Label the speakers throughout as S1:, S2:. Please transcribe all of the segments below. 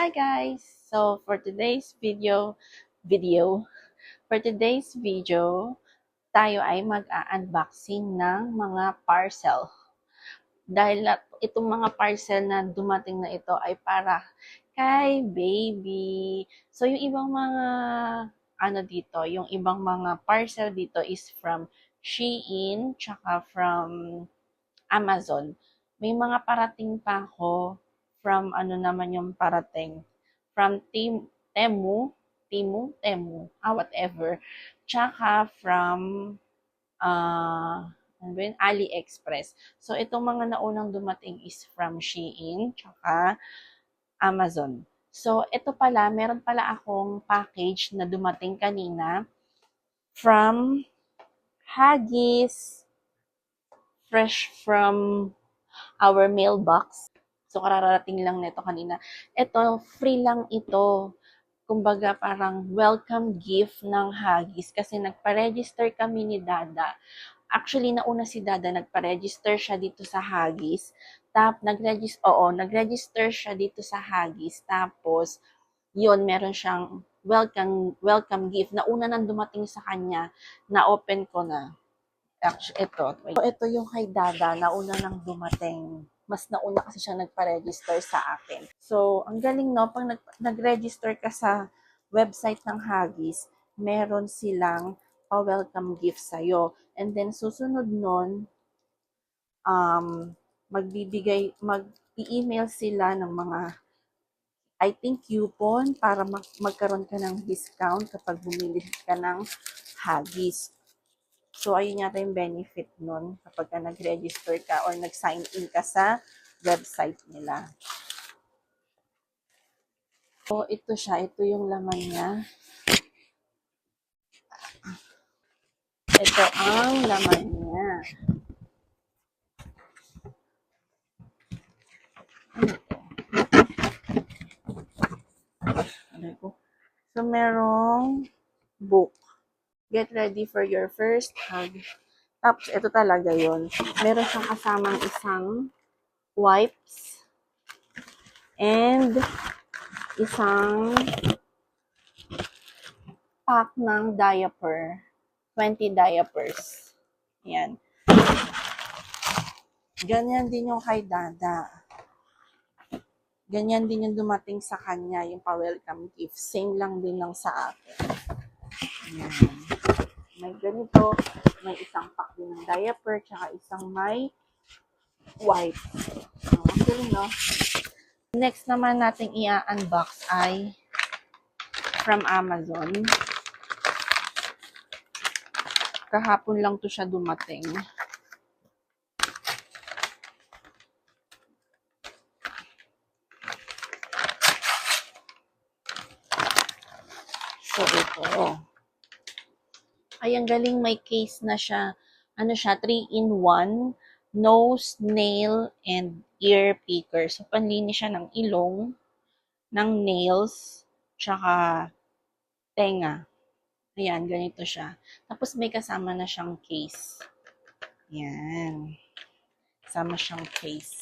S1: Hi guys! So for today's video, tayo ay mag-unboxing ng mga parcel. Dahil itong mga parcel na dumating na ito ay para kay baby. So yung ibang mga yung ibang mga parcel dito is from Shein, tsaka from Amazon. May mga parating pa ako from naman yung parating. From Temu, whatever. Tsaka from AliExpress. So, itong mga naunang dumating is from Shein, tsaka Amazon. So, ito pala, meron pala akong package na dumating kanina from Haggis, fresh from our mailbox. So, kararating lang nito kanina. Ito, free lang ito. Kumbaga, parang welcome gift ng Haggis kasi nagpa-register kami ni Dada. Actually, nauna si Dada, nagpa-register siya dito sa Haggis. Nag-register siya dito sa Haggis. Tapos, yun, meron siyang welcome gift na una nang dumating sa kanya, na open ko na. Actually, ito yung kay Dada, nauna nang dumating. Mas nauna kasi siya nagpa-register sa akin. So, ang galing no, pag nag-register ka sa website ng Haggis, meron silang pa-welcome gift sa'yo. And then, susunod nun, mag-i-email sila ng mga, I think, coupon para magkaroon ka ng discount kapag bumili ka ng Haggis. So, ayun yata yung benefit nun kapag nag-register ka or nag-sign in ka sa website nila. So, ito siya. Ito yung laman niya. Ito ang laman niya. Ano ito? So, merong book. Get ready for your first hug. Tapos, ito talaga yon. Meron siyang kasamang isang wipes and isang pack ng diaper. 20 diapers. Yan. Ganyan din yung kay Dada. Ganyan din yung dumating sa kanya, yung pa-welcome gift. Same lang din lang sa akin. Yan. May ganito, may isang pack din ng diaper, tsaka isang may wipe. Okay, no? Next naman nating i-unbox ay from Amazon. Kahapon lang to siya dumating. So, ito. Ay, ang galing, may case na siya. Ano siya, 3-in-1, nose, nail, and ear picker. So, panlinis siya ng ilong, ng nails, tsaka tenga. Ayan, ganito siya. Tapos may kasama na siyang case. Ayan. Kasama siyang case.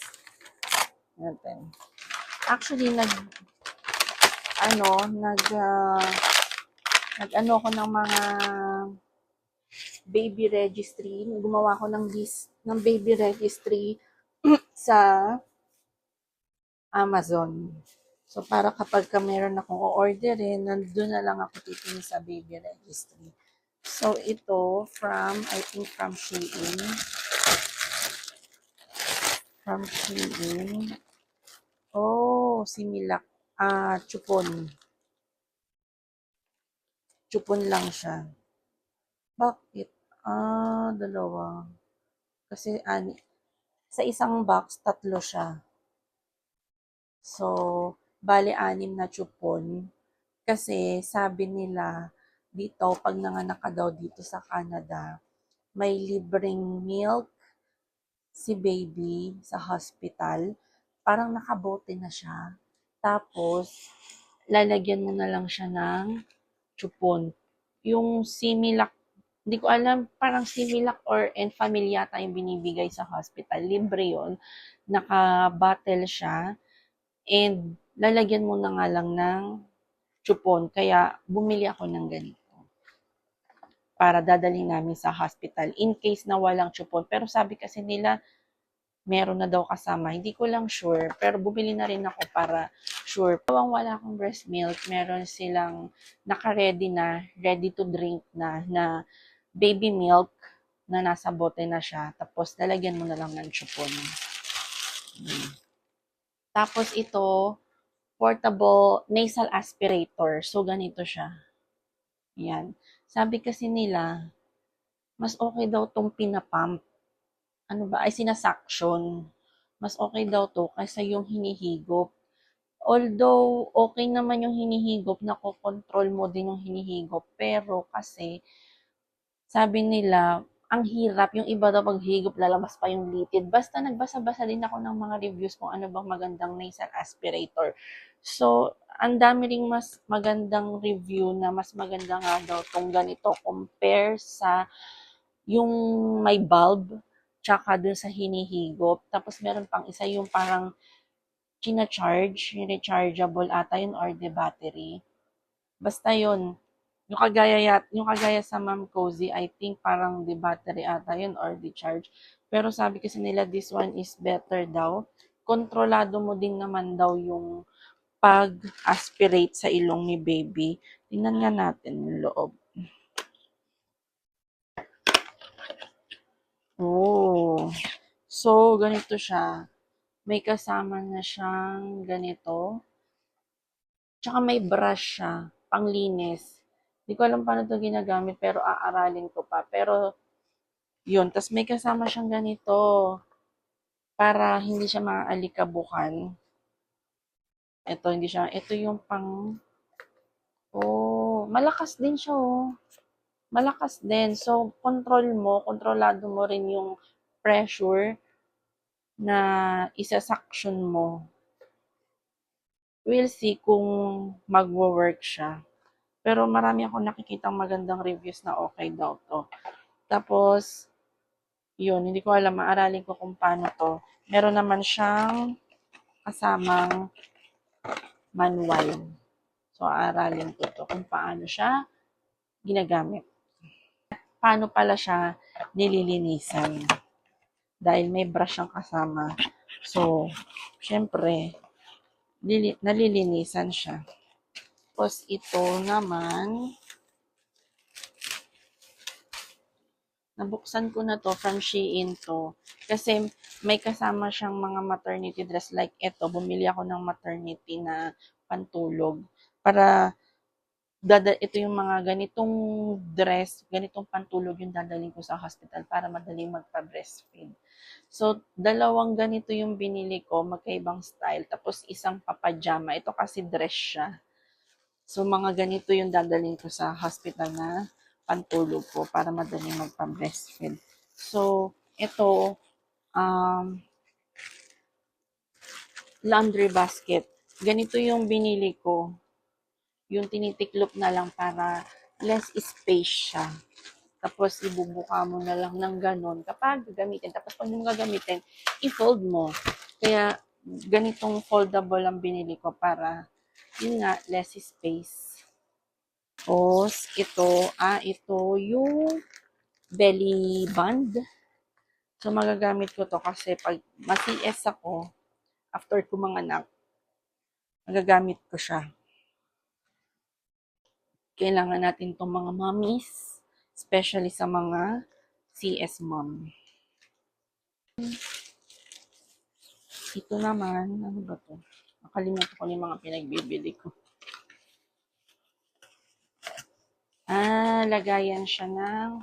S1: Natin. Actually, nag-ano ko ng mga baby registry. Gumawa ko ng list ng baby registry sa Amazon. So, para kapag meron akong o-orderin, nandun na lang ako titingin sa baby registry. So, ito I think from Shein. From Shein. Oh, Similac. Chupon. Chupon lang siya. Bakit? Dalawa. Kasi, sa isang box, 3 siya. So, bali 6 na chupon. Kasi sabi nila dito, pag nanganak ka daw dito sa Canada, may libreng milk si baby sa hospital. Parang nakabote na siya. Tapos, lalagyan mo na lang siya ng chupon. Yung Similac, hindi ko alam, parang Similac or Enfamil yata yung binibigay sa hospital. Libre yon. Naka-bottle siya. And lalagyan mo na nga lang ng chupon. Kaya bumili ako ng ganito para dadalhin namin sa hospital in case na walang chupon. Pero sabi kasi nila, meron na daw kasama. Hindi ko lang sure, pero bumili na rin ako para sure. Pawang wala akong breast milk, meron silang naka-ready na, ready to drink na baby milk na nasa bote na siya. Tapos, lalagyan mo na lang ng chupon. Tapos, ito, portable nasal aspirator. So, ganito siya. Yan. Sabi kasi nila, mas okay daw tong pinapump. Ano ba? Ay, sinasuction. Mas okay daw to kaysa yung hinihigop. Although, okay naman yung hinihigop, nakokontrol mo din yung hinihigop. Pero kasi, sabi nila, ang hirap, yung iba daw paghigop, lalabas pa yung litid. Basta nagbasa-basa din ako ng mga reviews kung ano bang magandang nasal aspirator. So, ang dami ring mas magandang review na mas maganda nga daw tong ganito compare sa yung may bulb, tsaka dun sa hinihigop. Tapos meron pang isa yung parang china-charge, yung rechargeable ata yun or the battery. Basta yun, yung kagaya sa Ma'am Cozy, I think parang the battery ata yun or the charge. Pero sabi kasi nila this one is better daw. Kontrolado mo din naman daw yung pag-aspirate sa ilong ni baby. Tingnan nga natin yung loob. Oh. So, ganito siya. May kasama na siyang ganito. Tsaka may brush siya, panglinis. Hindi ko alam paano ito ginagamit, pero aaralin ko pa. Pero, yun. Tapos may kasama siyang ganito para hindi siya maaalikabukan. Ito, hindi siya. Ito yung pang... Oh, malakas din siya, oh. Malakas din. So, kontrolado mo rin yung pressure na isa-suction mo. We'll see kung magwo-work siya. Pero marami akong nakikitang magandang reviews na okay daw to. Tapos, yun, hindi ko alam, maaralin ko kung paano to. Meron naman siyang kasamang manual. So, aaralin ko to kung paano siya ginagamit. Paano pala siya nililinisan. Dahil may brush siyang kasama. So, syempre, nalilinisan siya. Tapos, ito naman, nabuksan ko na to from Shein to. Kasi may kasama siyang mga maternity dress like ito. Bumili ako ng maternity na pantulog. Para ito yung mga ganitong dress, ganitong pantulog yung dadalhin ko sa hospital para madaling magpa-breastfeed. So, dalawang ganito yung binili ko, magkaibang style. Tapos isang papajama. Ito kasi dress siya. So, mga ganito yung dadalhin ko sa hospital na pantulog ko para madaling magpa-breastfeed. So, ito, laundry basket. Ganito yung binili ko. Yung tinitiklop na lang para less space siya. Tapos, ibubuka mo na lang ng ganon kapag gagamitin. Tapos, pag mo gagamitin, i-fold mo. Kaya, ganitong foldable ang binili ko para, yun nga, less space. Tapos, ito yung belly band. So, magagamit ko to kasi pag ma-CS ako, after ko manganak, magagamit ko siya. Kailangan natin itong mga mommies, especially sa mga CS mom. Ito naman, ano ba to? Nakalimutan ko yung mga pinagbibili ko. Lagayan siya ng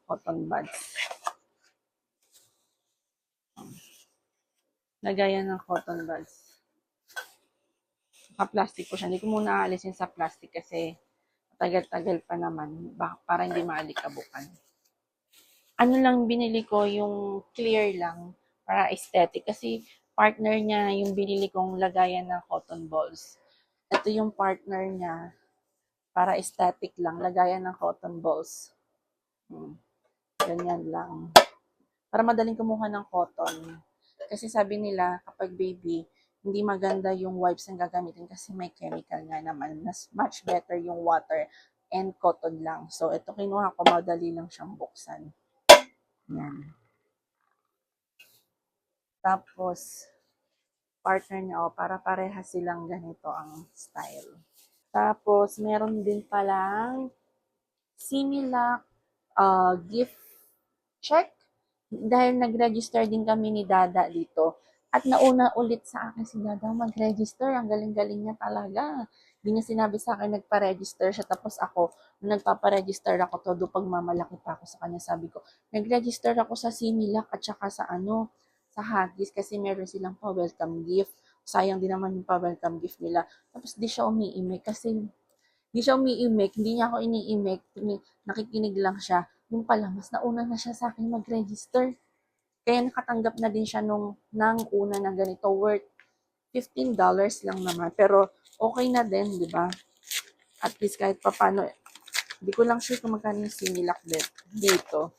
S1: cotton buds. Lagayan ng cotton buds. Naka-plastic ko siya. Hindi ko muna aalisin sa plastic kasi tagal-tagal pa naman para hindi maalikabukan. Ano lang binili ko, yung clear lang para aesthetic kasi partner niya yung binili kong lagayan ng cotton balls. Ito yung partner niya para aesthetic lang, lagayan ng cotton balls. Ganyan lang. Para madaling kumuha ng cotton. Kasi sabi nila, kapag baby, hindi maganda yung wipes na gagamitin kasi may chemical nga naman. Mas much better yung water and cotton lang. So, ito kinuha ko, madali lang siyang buksan. Yan. Tapos, partner niya, para pareha silang ganito ang style. Tapos, meron din palang Similac gift check. Dahil nag-register din kami ni Dada dito. At nauna ulit sa akin si Dada mag-register. Ang galing-galing niya talaga. Hindi niya sinabi sa akin nagpa-register siya. Tapos ako, nung nagpapa-register ako, todo pag mamalaki pa ako sa kanya, sabi ko, nag-register ako sa Similac at saka sa sa Huggies kasi meron silang pa-welcome gift. Sayang din naman yung pa-welcome gift nila. Tapos di siya umiimik kasi hindi niya ako iniimik, nakikinig lang siya. Yung pala, mas nauna na siya sa akin mag-register. Kaya nakatanggap na din siya ng una na ganito, worth $15 lang naman. Pero okay na din, di ba? At least kahit papano, hindi ko lang sure kung magkano yung Similac dito.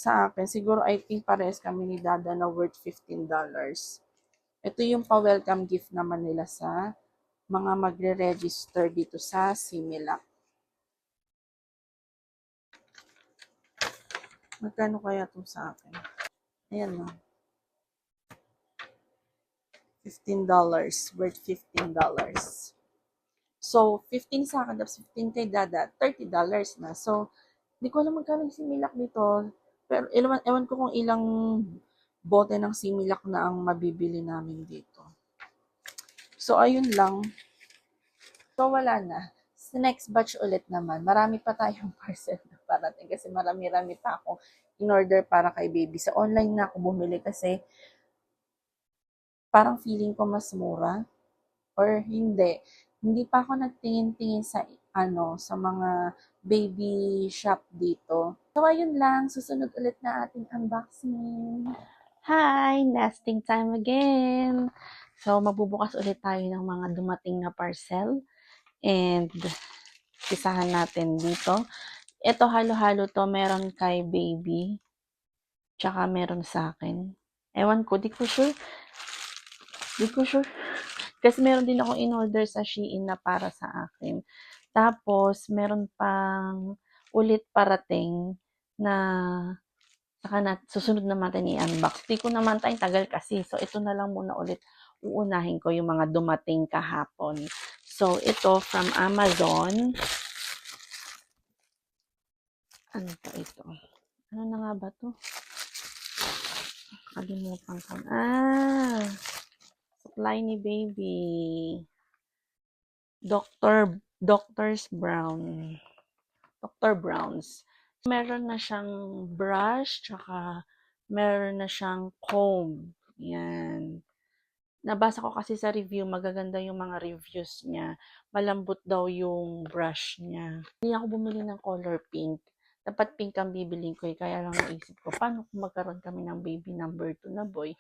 S1: Sa akin, siguro I think pares kami ni Dada na worth $15. Ito yung pa-welcome gift naman nila sa mga magre-register dito sa Similac. Magkano kaya itong sa akin? Ayan no. $15. Worth $15. So, 15 sa akin, tapos 15 kay Dada, $30 na. So, hindi ko alam magkano yung Similac dito. Pero, ewan ko kung ilang bote ng Similac na ang mabibili namin dito. So, ayun lang. So, wala na. Sa next batch ulit naman, marami pa tayong parcel na parating kasi marami-rami pa akong in-order para kay baby. Sa online na ako bumili kasi parang feeling ko mas mura or hindi. Hindi pa ako nagtingin-tingin sa mga baby shop dito. So, ayun lang. Susunod ulit na ating unboxing. Hi! Nesting time again! So, magbubukas ulit tayo ng mga dumating na parcel. And, isahan natin dito. Ito, halo-halo to. Meron kay baby. Tsaka meron sa akin. Ewan ko, di ko sure. Kasi meron din ako in-order sa Shein na para sa akin. Tapos, meron pang ulit parating na susunod naman natin i-unbox. Di ko naman tayong tagal kasi. So, ito na lang muna ulit. Uunahin ko yung mga dumating kahapon. So, ito from Amazon. Ano to ito? Ano na nga ba to? Kalimutan ko. Supply ni baby. Dr. Brown's. Meron na siyang brush, tsaka meron na siyang comb. Yan. Nabasa ko kasi sa review, magaganda yung mga reviews niya. Malambot daw yung brush niya. Hindi ako bumili ng color pink. Dapat pink ang bibiling ko kaya lang naisip ko, paano kung magkaroon kami ng baby number 2 na boy?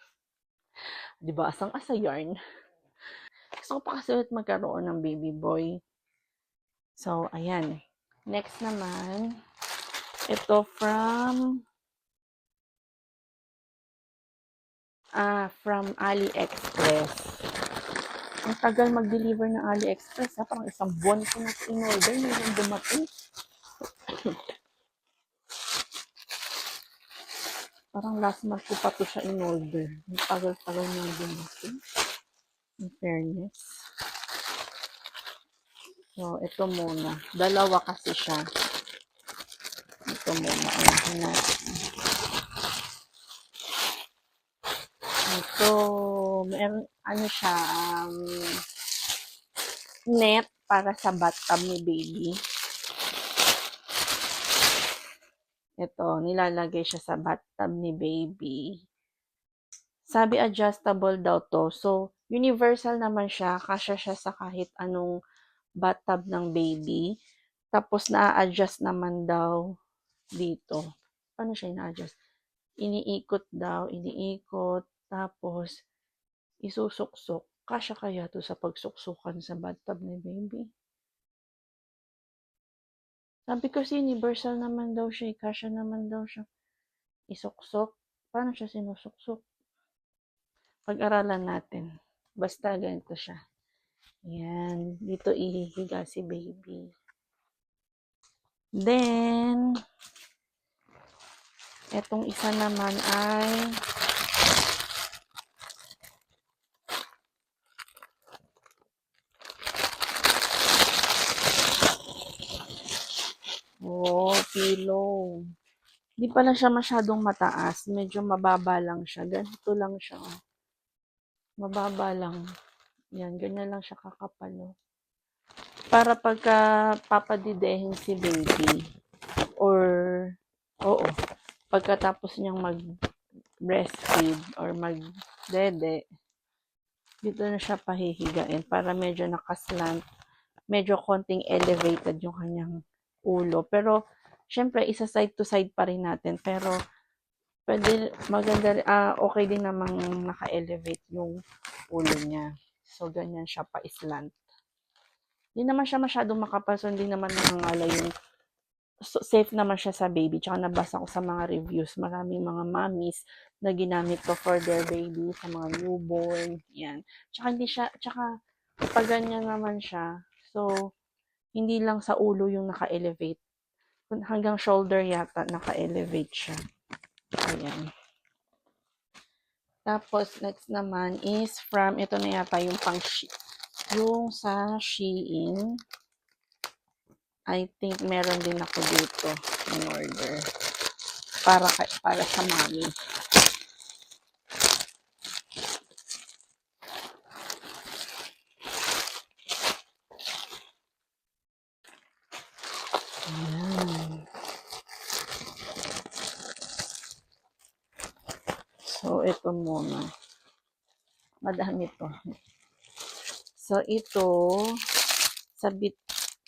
S1: Diba? Asang-asa yarn. Gusto ko pa kasi ulit magkaroon ng baby boy. So, ayan. Next naman, ito from AliExpress. Ang tagal mag-deliver ng AliExpress. Parang isang buwan ko na in-order. Yung dumating. Parang last month ko pa to siya in-order. Ang tagal-tagal na dumating. In fairness. So, ito muna. Dalawa kasi siya. Ito muna. Unahin natin. Ito, meron, siya, net para sa bathtub ni baby. Ito, nilalagay siya sa bathtub ni baby. Sabi adjustable daw to. So, universal naman siya. Kasya siya sa kahit anong bathtub ng baby. Tapos, na-adjust naman daw dito. Paano siya na-adjust? Iniikot daw, tapos isusuksok. Kasya kaya to sa pagsuksukan sa bathtub ni baby? Sabi kasi universal naman daw siya, kasya naman daw siya. Isuksok. Paano siya sinusuksok? Pag-aralan natin. Basta ganito siya. Ayan. Dito ihihiga si baby. Then, etong isa naman ay pillow. Di pala siya masyadong mataas. Medyo mababa lang siya. Ganito lang siya. Mababa lang. Yan, ganyan lang siya kakapal. Oh. Para pagka papadidehin si baby or oo, pagkatapos niyang mag-breastfeed or mag-dede, dito na siya pahihigain para medyo nakaslant, medyo konting elevated yung kanyang ulo. Pero, syempre, isa side to side pa rin natin. Pero, pwede, maganda, okay din namang naka-elevate yung ulo niya. So, ganyan siya pa-slant. Hindi naman siya masyadong makapal, so hindi naman nangangala yung safe naman siya sa baby. Tsaka nabasa ko sa mga reviews, maraming mga mommies na ginamit ko for their baby, sa mga newborn. Yan. Tsaka hindi siya, tsaka pag ganyan naman siya, so hindi lang sa ulo yung naka-elevate. Hanggang shoulder yata naka-elevate siya. Ayan. Tapos, next naman is from, ito na yata yung yung sa Shein. I think meron din ako dito in order. Para sa mommy. Ayan. So, ito muna. Madami to. So, ito,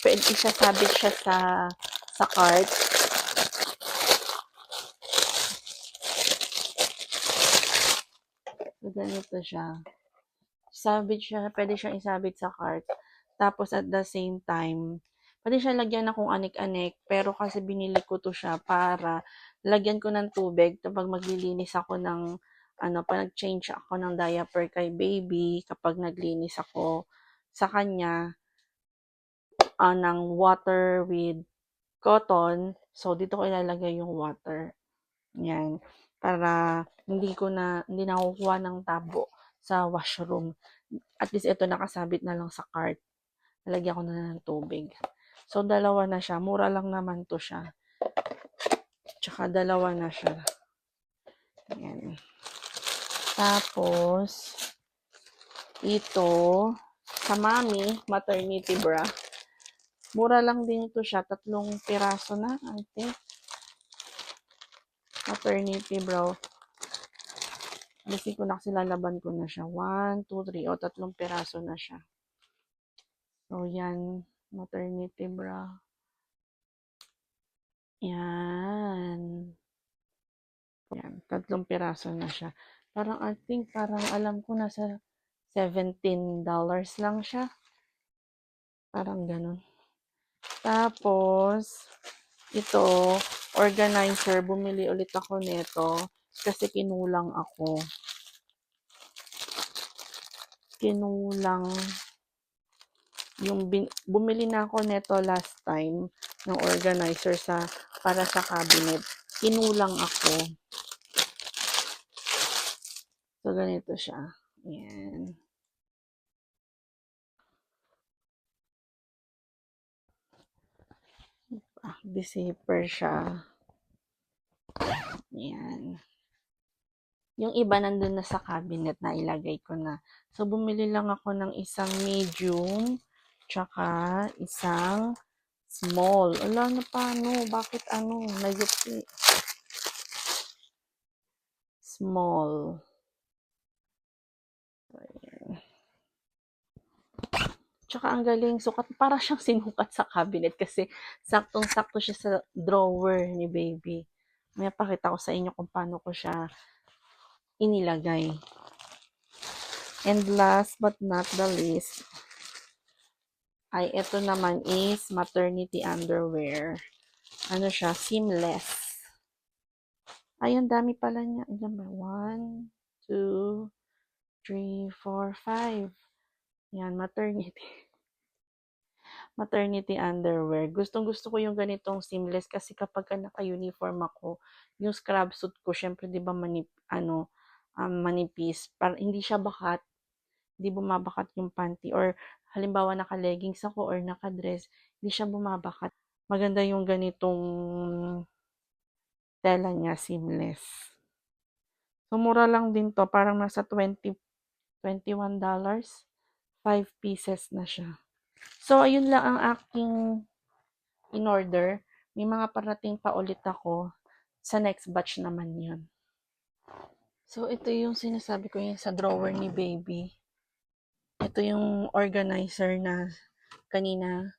S1: pwede isasabit siya sa cart. So, ganito siya. Pwede siyang isabit sa cart. Tapos, at the same time, pwede siya lagyan ng kung anik-anik. Pero kasi binili ko to siya para lagyan ko ng tubig kapag maglilinis ako ng, pag nag-change ako ng diaper kay baby, kapag naglinis ako sa kanya, ng water with cotton. So, dito ko ilalagay yung water. Yan. Para hindi na kukuha ng tabo sa washroom. At least ito nakasabit na lang sa cart. Nalagyan ko na ng tubig. So, dalawa na siya. Mura lang naman to siya. Tsaka dalawa na siya. Yan. Tapos, ito, sa mommy, maternity bra. Mura lang din ito siya. 3 piraso na, I think. Maternity bra. Kasi ko na kasi lalaban ko na siya. 1, 2, 3. O, 3 piraso na siya. So, yan. Maternity bra. Yan. Yan. 3 piraso na siya. Parang, I think, alam ko nasa $17 lang siya. Parang ganun. Tapos, ito, organizer. Bumili ulit ako nito kasi kinulang ako. Bumili na ako nito last time ng organizer para sa cabinet. Kinulang ako. So, ganito siya. Ayan. Zipper siya. Ayan. Yung iba nandun na sa cabinet na ilagay ko na. So, bumili lang ako ng isang medium, tsaka isang small. Ala na paano? Bakit nagiti? Small. Ayan. Tsaka ang galing, sukat, para siyang sinukat sa cabinet kasi saktong-sakto siya sa drawer ni baby. May pakita ko sa inyo kung paano ko siya inilagay. And last but not the least, ay ito naman is maternity underwear. Ano siya? Seamless. Ay, ang dami pala niya. Ilan ba? 1, 2, 3, 4, 5. Yan, maternity. Maternity underwear. Gustong-gusto ko yung ganitong seamless kasi kapagka naka-uniform ako, yung scrub suit ko, syempre 'di ba manipis, para hindi siya bakat, hindi bumabakat yung panty or halimbawa naka-leggings ako or naka-dress, hindi siya bumabakat. Maganda yung ganitong tela niya, seamless. So, mura lang din 'to, parang nasa $21, 5 pieces na siya. So, ayun lang ang aking in-order. May mga parating pa ulit ako. Sa next batch naman yun. So, ito yung sinasabi ko yun sa drawer ni baby. Ito yung organizer na kanina.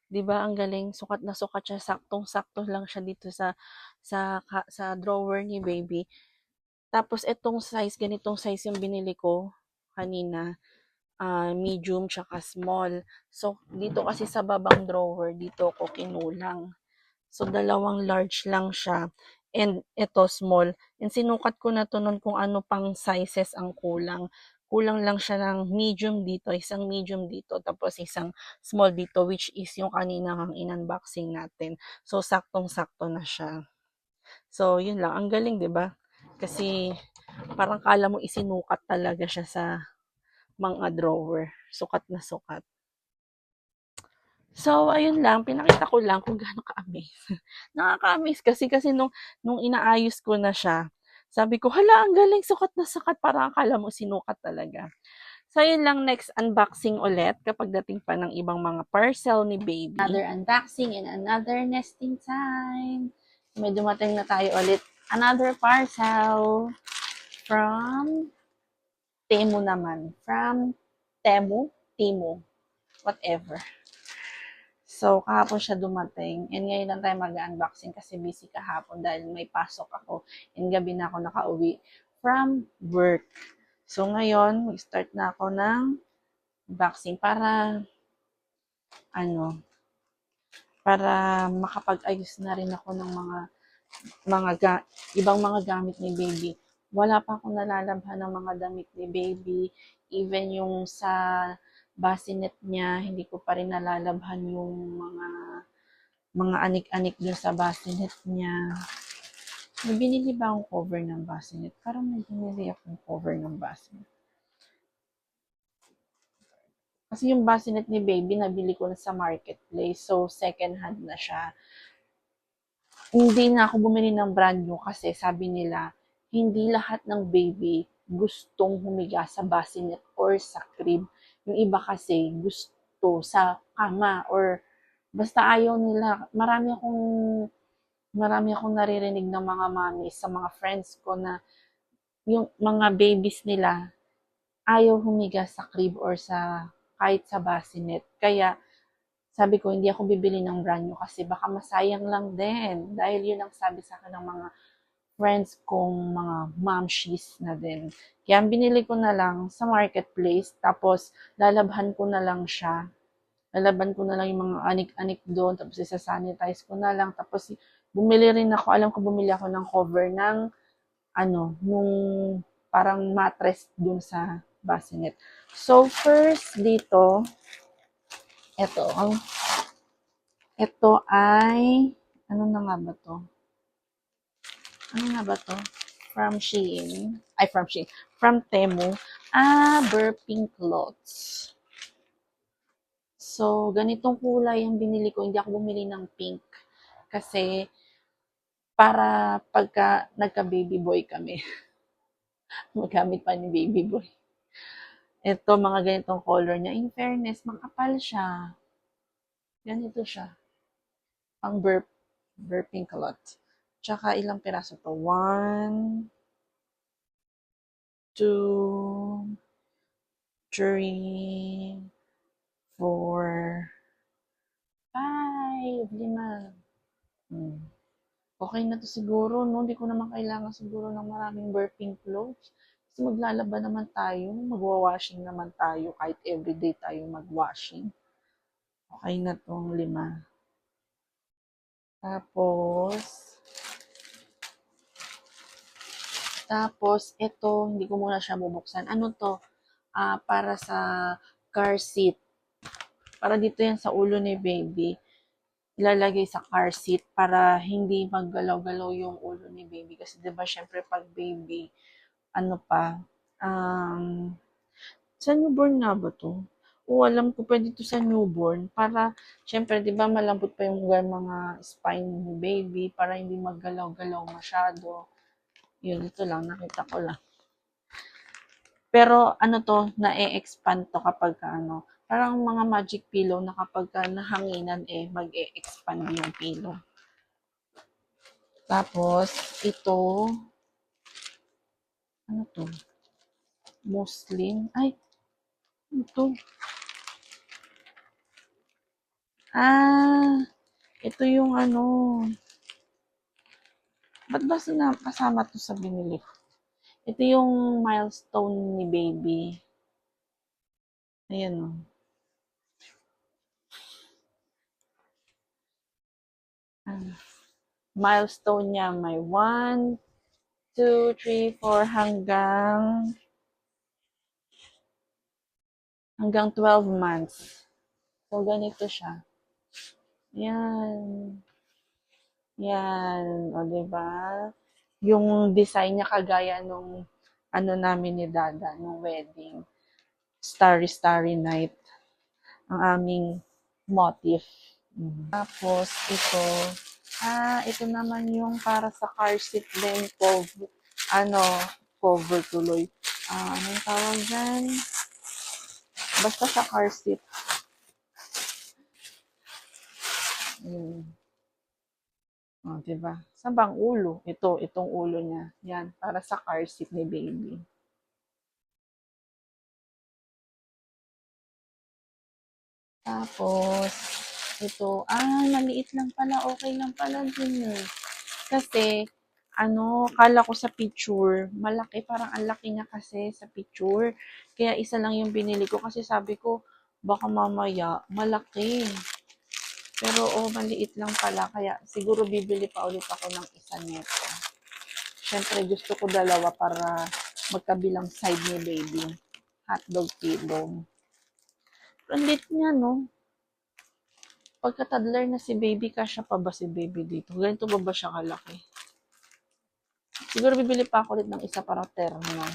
S1: 'Di ba ang galing, sukat na sukat siya, saktong-sakto lang siya dito sa drawer ni baby. Tapos itong size, ganitong size yung binili ko kanina, medium tsaka small. So dito kasi sa babang drawer, dito ko kinulang. So dalawang large lang siya and ito small. And sinukat ko na to nun kung ano pang sizes ang kulang. Kulang lang siya ng medium dito, isang medium dito, tapos isang small dito, which is yung kanina ang in-unboxing natin. So saktong-sakto na siya. So yun lang, ang galing 'di ba? Kasi parang kala mo isinukat talaga siya sa mga drawer. Sukat na sukat. So, ayun lang, pinakita ko lang kung gaano ka-amaze. Nakaka-amaze kasi nung inaayos ko na siya, sabi ko, hala, ang galing, sukat na sukat, parang akala mo sinukat talaga. So, ayun lang, next unboxing ulit kapag dating pa ng ibang mga parcel ni baby. Another unboxing and another nesting time. May dumating na tayo ulit. Another parcel from Temu naman. From Temu, whatever. So, kahapon siya dumating. And ngayon lang tayo mag-unboxing kasi busy kahapon dahil may pasok ako. And gabi na ako nakauwi from work. So, ngayon, mag-start na ako ng unboxing para makapag-ayos na rin ako ng ibang mga gamit ni baby. Wala pa akong nalalabhan ng mga damit ni baby. Even yung sa bassinet niya, hindi ko pa rin nalalabhan yung mga anik-anik dun sa bassinet niya. May binili ba akong cover ng bassinet? Parang may binili akong cover ng bassinet. Kasi yung bassinet ni baby, nabili ko na sa marketplace. So, second hand na siya. Hindi na ako bumili ng brand new kasi sabi nila, hindi lahat ng baby gustong humiga sa bassinet or sa crib. Yung iba kasi gusto sa kama or basta ayaw nila. Marami akong naririnig ng mga mommies sa mga friends ko na yung mga babies nila ayaw humiga sa crib or sa kahit sa bassinet. Kaya sabi ko, hindi ako bibili ng brand new kasi baka masayang lang din. Dahil yun ang sabi sa akin ng mga friends kong mga momshies na din. Kaya binili ko na lang sa marketplace, tapos lalabhan ko na lang siya. Lalaban ko na lang yung mga anik-anik doon, tapos isa-sanitize ko na lang. Tapos bumili rin ako, alam ko bumili ako ng cover ng nung parang mattress dun sa bassinet. So, first dito, ito ay, ano na nga ba to? Ano nga ba to? From Temu, burping cloths. So, ganitong kulay ang binili ko. Hindi ako bumili ng pink. Kasi, para pagka nagka-baby boy kami, magamit pa ni baby boy. Ito, mga ganitong color niya. In fairness, makapal siya. Ganito siya. Ang burping cloth. Tsaka ilang piraso to? 1, 2, 3, 4, 5, 5. Okay na to siguro, no? Hindi ko naman kailangan siguro ng maraming burping clothes. Kasi maglalaba naman tayo, magwa-washing naman tayo, kahit everyday tayo mag-washing. Okay na tong 5. Tapos, Tapos, ito, hindi ko muna siya bubuksan. Ano to? Para sa car seat. Para dito yan sa ulo ni baby. Ilalagay sa car seat para hindi maggalaw-galaw yung ulo ni baby. Kasi 'di ba syempre pag baby, ano pa, um, sa newborn nga ba to? Oo, alam ko pwede to sa newborn para syempre 'di ba malambot pa yung mga spine ni baby para hindi maggalaw-galaw masyado. Yun, ito lang, nakita ko lang. Pero ano to, na-e-expand to kapag ano, parang mga magic pillow na kapag nahanginan mag-e-expand yung pillow. Tapos, ito, ano to? Muslin. Ay, ito. Ito yung ano. Ba't ba kasama to sa binili ko? Ito yung milestone ni baby. Ayan o. Milestone niya may 1, 2, 3, 4 hanggang 12 months. So, ganito siya. Yan. Yan. O, diba? Yung design niya kagaya nung ano namin ni Dada, nung wedding. Starry Night. Ang aming motif. Tapos, ito naman yung para sa car seat din. Cover tuloy. Anong tawag dyan? Basta sa car seat. Diba? Sa bang ulo? Itong ulo niya. Yan, para sa car seat ni baby. Tapos, maliit lang pala, okay lang pala din eh. Kasi, kala ko sa picture, malaki, parang ang laki niya kasi sa picture. Kaya isa lang yung binili ko kasi sabi ko, baka mamaya, malaki. Pero, maliit lang pala. Kaya, siguro bibili pa ulit ako ng isa nito. Siyempre, gusto ko dalawa para magkabilang side ni baby. Hotdog pillow. Ang lit niya, no? Pagka-toddler na si baby, kasya pa ba si baby dito? Ganito ba ba siya kalaki? Siguro bibili pa ako ulit ng isa para terno.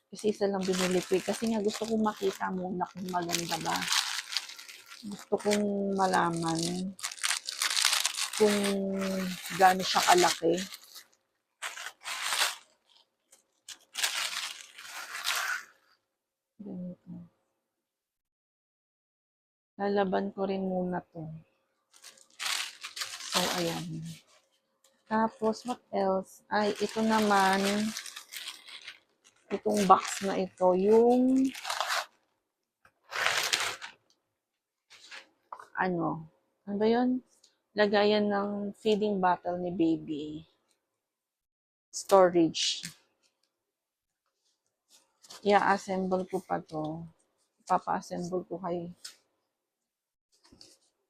S1: Kasi isa lang binili ko. Kasi nga gusto kong makita muna kung maganda ba. Gusto kong malaman kung gaano siya kalaki. Ganito. Lalaban ko rin muna to. So, ayan. Tapos, what else? Ito naman, itong box na ito, yung ano ba yun? Lagayan ng feeding bottle ni baby. Storage. I-assemble ko pa to. Papa-assemble ko kay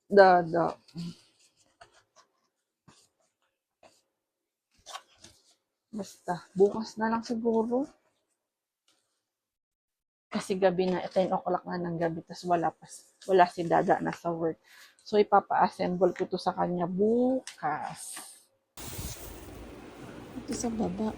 S1: Dada. Basta, bukas na lang siguro. Kasi gabi na, 10 o'clock na ng gabi, tas wala si Dada na sa work. So, ipapa-assemble ko to sa kanya bukas. Ito sa baba.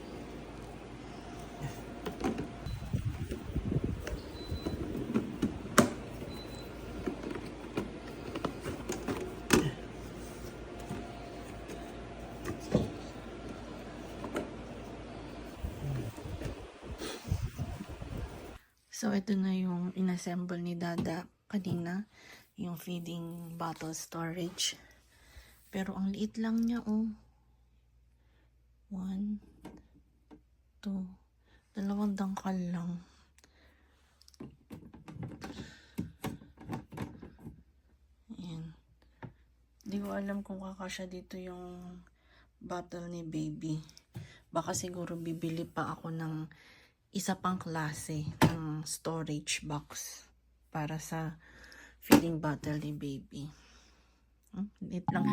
S1: So, ito na yung inassemble ni Dada kanina. Yung feeding bottle storage. Pero ang liit lang niya, oh. 1, 2, 2 dangkal lang. Ayan. Hindi ko alam kung kakasya dito yung bottle ni baby. Baka siguro bibili pa ako ng isa pang klase ng storage box para sa feeding bottle ni baby. Liit lang.